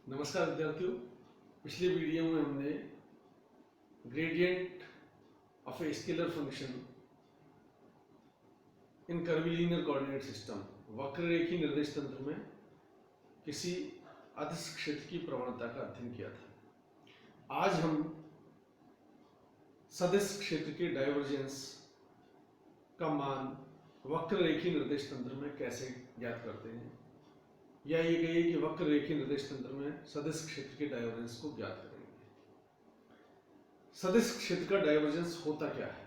नमस्कार विद्यार्थियों। पिछले वीडियो में हमने gradient of a scalar function in curvilinear coordinate system वक्ररेखीय निर्देश तंत्र में किसी अदिश क्षेत्र की प्रवणता का अध्ययन किया था। आज हम सदिश क्षेत्र के डाइवर्जेंस का मान वक्ररेखीय निर्देश तंत्र में कैसे ज्ञात करते हैं, या ये कहिए कि वक्र रेखीय निर्देश तंत्र में सदिश क्षेत्र के डाइवर्जेंस को ज्ञात करेंगे। सदिश क्षेत्र का डाइवर्जेंस होता क्या है?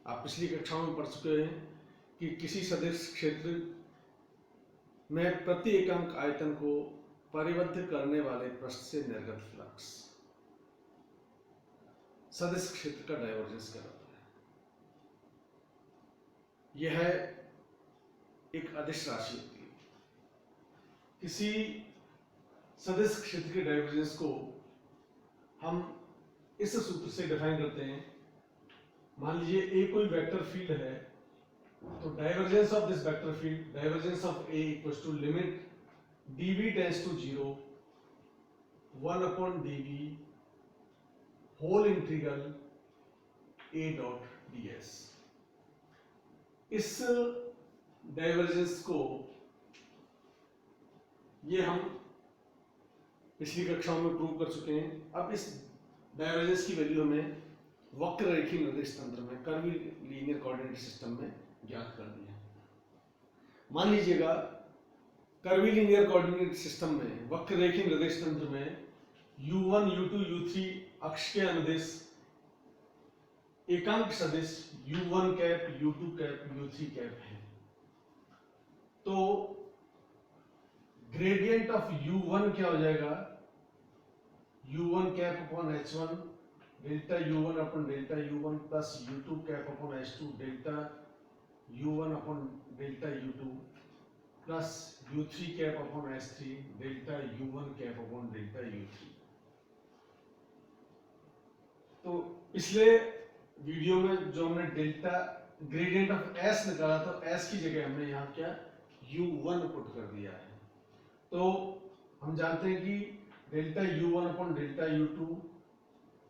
आप पिछली कक्षाओं में पढ़ चुके हैं कि किसी सदिश क्षेत्र में प्रति एकांक आयतन को परिबद्ध करने वाले पृष्ठ से निर्गत फ्लक्स सदिश क्षेत्र का डाइवर्जेंस कहलाता है। यह एक अदिश राशि होती है। किसी सदिश क्षेत्र के डाइवर्जेंस को हम इस सूत्र से डिफाइन करते हैं। मान लीजिए ए कोई वेक्टर फील्ड है, तो divergence of this vector field, divergence of a equals to limit dv tends to 0 1 upon dv whole integral a dot ds। इस डाइवर्जेंस को ये हम पिछली कक्षाओं में प्रूव कर चुके हैं। अब इस डाइवर्जेंस की वैल्यू हमें वक्र रेखीय निर्देश तंत्र में कर्विलिनियर कोऑर्डिनेट सिस्टम में ज्ञात करनी है। मान लीजिएगा कर्विलिनियर कोऑर्डिनेट सिस्टम में वक्र रेखीय निर्देश तंत्र में u1 u2 u3 अक्ष के अनुदेश एकांक सदिश u1 cap u2 cap u3 cap है। तो ग्रेडियंट ऑफ u1 क्या हो जाएगा? u1 cap upon h1 delta u1 upon delta u1 plus u2 cap upon h2 delta u1 upon delta u2 plus u3 cap upon h3 delta u1 cap upon delta u3। तो पिछले video में जो हमने delta gradient of s निकाला था, s की जगह हमने यहाँ क्या u1 पुट कर दिया है। तो हम जानते हैं कि delta u1 upon delta u2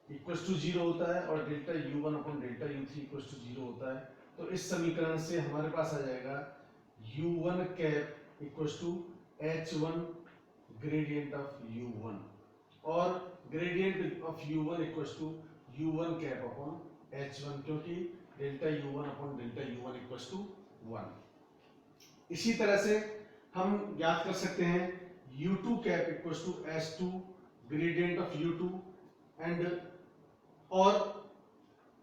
equals to 0 होता है और delta u1 upon delta u3 equals to 0 होता है। तो इस समीकरण से हमारे पास आ जाएगा u1 cap equals to h1 gradient of u1 और gradient of u1 equals to u1 cap upon h1, क्योंकि delta u1 upon delta u1 equals to 1। इसी तरह से हम ज्ञात कर सकते हैं u2 cap equals to h2 gradient of u2 and और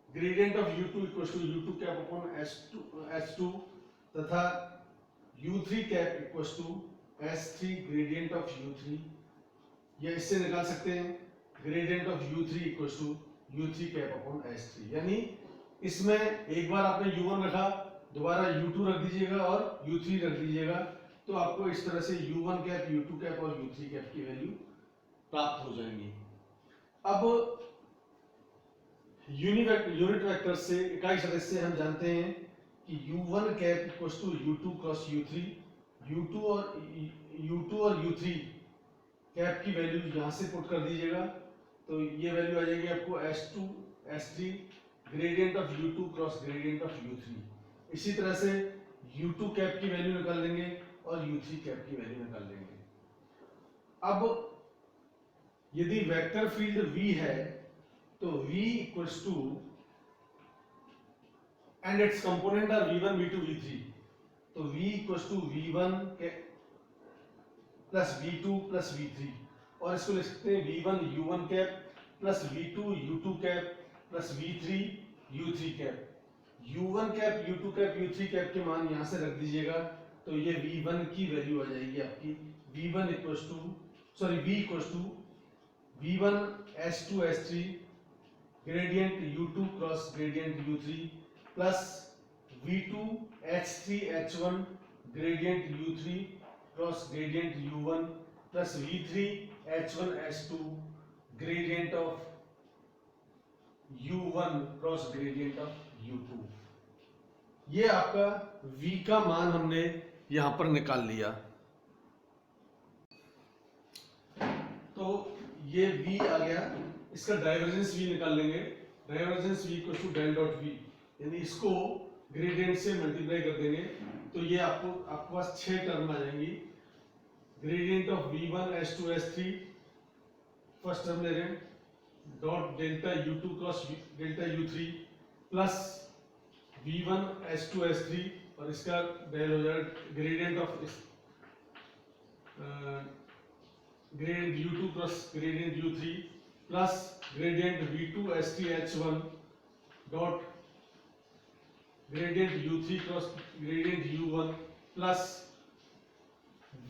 gradient of u2 equals to u2 cap upon h2 तथा u3 cap equals to h3 gradient of u3, या इससे निकाल सकते हैं gradient of u3 equals to u3 cap upon h3। यानी इसमें एक बार आपने u1 रखा, दोबारा u2 रख दीजिएगा और u3 रख दीजिएगा, तो आपको इस तरह से u1 कैप u2 कैप और u3 कैप की वैल्यू प्राप्त हो जाएंगी। अब यूनिट वेक्टर से इकाई सदिश से हम जानते हैं कि u1 cap equals to u2 cross u3, u2 और u3 कैप की वैल्यू यहां से पुट कर दीजिएगा, तो ये वैल्यू आ जाएगी आपको h2 h3 gradient of u2 cross gradient of u3। इसी तरह से u2 कैप की वैल्यू निकाल लेंगे और u3 कैप की वैल्यू निकाल लेंगे। अब यदि वेक्टर फील्ड v है तो v equals to and its component are v1 v2 v3, तो v equals to v1 plus v2 plus v3, और इसको लिख सकते हैं v1 u1 cap plus v2 u2 cap plus v3 u3 cap. u1 cap u2 cap u3 cap के मान यहां से रख दीजिएगा, तो ये v1 की वैल्यू आ जाएगी आपकी v1 equals to v equals to v1 h2 h3 gradient u2 cross gradient u3 plus v2 h3 h1 gradient u3 cross gradient u1 plus v3 h1 h2 gradient of u1 cross gradient of u2। ये आपका v का मान हमने यहां पर निकाल लिया। ये v आ गया, इसका डाइवर्जेंस v निकाल लेंगे। Divergence v equal to del dot v, यानी इसको ग्रेडियंट से मल्टीप्लाई कर देंगे तो ये आपके पास 6 टर्म आ जाएंगी। Gradient of v1 s2 s3 first term ले रहे हैं, dot delta u2 cross delta u3 plus v1 s2 s3 और इसका डेल हो जाएगा gradient of gradient u2 cross gradient u3 plus gradient v2 s3 h1 dot gradient u3 cross gradient u1 plus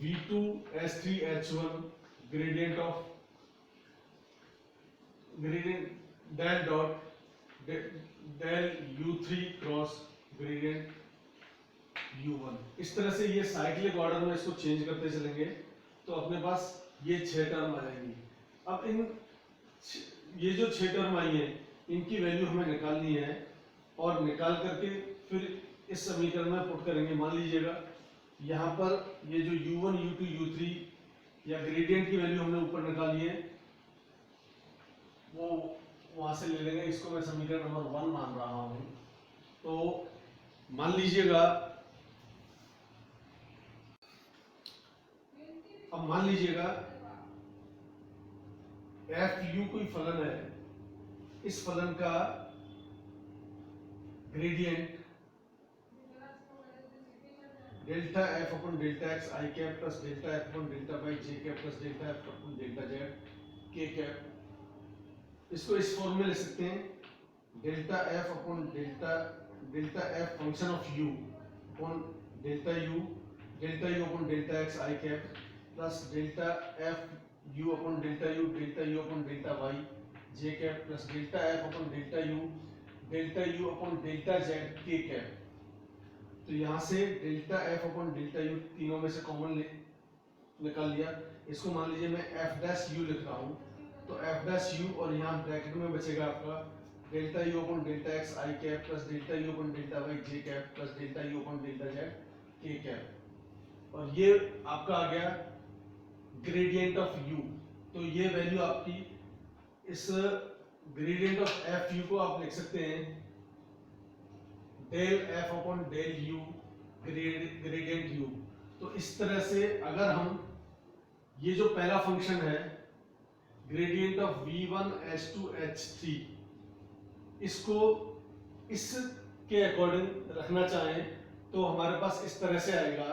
v2 s3 h1 gradient of gradient del dot del u3 cross gradient u1। इस तरह से ये cyclic order में इसको change करते चलेंगे तो अपने पास ये 6 टर्म आ जाएंगी। अब ये जो 6 टर्म आई हैं इनकी वैल्यू हमें निकालनी है और निकाल करके फिर इस समीकरण में पुट करेंगे। मान लीजिएगा यहाँ पर ये जो u1 u2 u3 या ग्रेडियंट की वैल्यू हमने ऊपर निकाली है वो वहां से ले लेंगे। इसको मैं समीकरण नंबर 1 मान रहा हूं। तो मान लीजिएगा, अब मान लीजिएगा एफ यू कोई फलन है, इस फलन का gradient delta f upon delta x i cap plus delta f upon delta y j cap plus delta f upon delta z k cap. इसको इस फॉर्म में लिख सकते हैं, delta f upon delta f function of u upon delta u upon delta x i cap plus delta f u upon delta u upon delta y j cap plus delta f upon delta u upon delta z k cap. तो यहाँ से delta f upon delta you तीनों में से common निकाल लिया। इसको मान लीजिए मैं एफ डैश यू लिख रहा हूँ, तो एफ डैश यू और यहाँ ब्रैकेट में बचेगा आपका delta u upon delta x i cap plus delta u upon delta y j cap plus delta u upon delta z k cap. और ये आपका आ गया ग्रेडियंट ऑफ यू। तो ये वैल्यू आपकी, इस ग्रेडियंट ऑफ एफ यू को आप लिख सकते हैं del f upon del u gradient u. तो इस तरह से अगर हम ये जो पहला फंक्शन है gradient of v1 s2 h3 इसको इसके अकॉर्डिंग रखना चाहें तो हमारे पास इस तरह से आएगा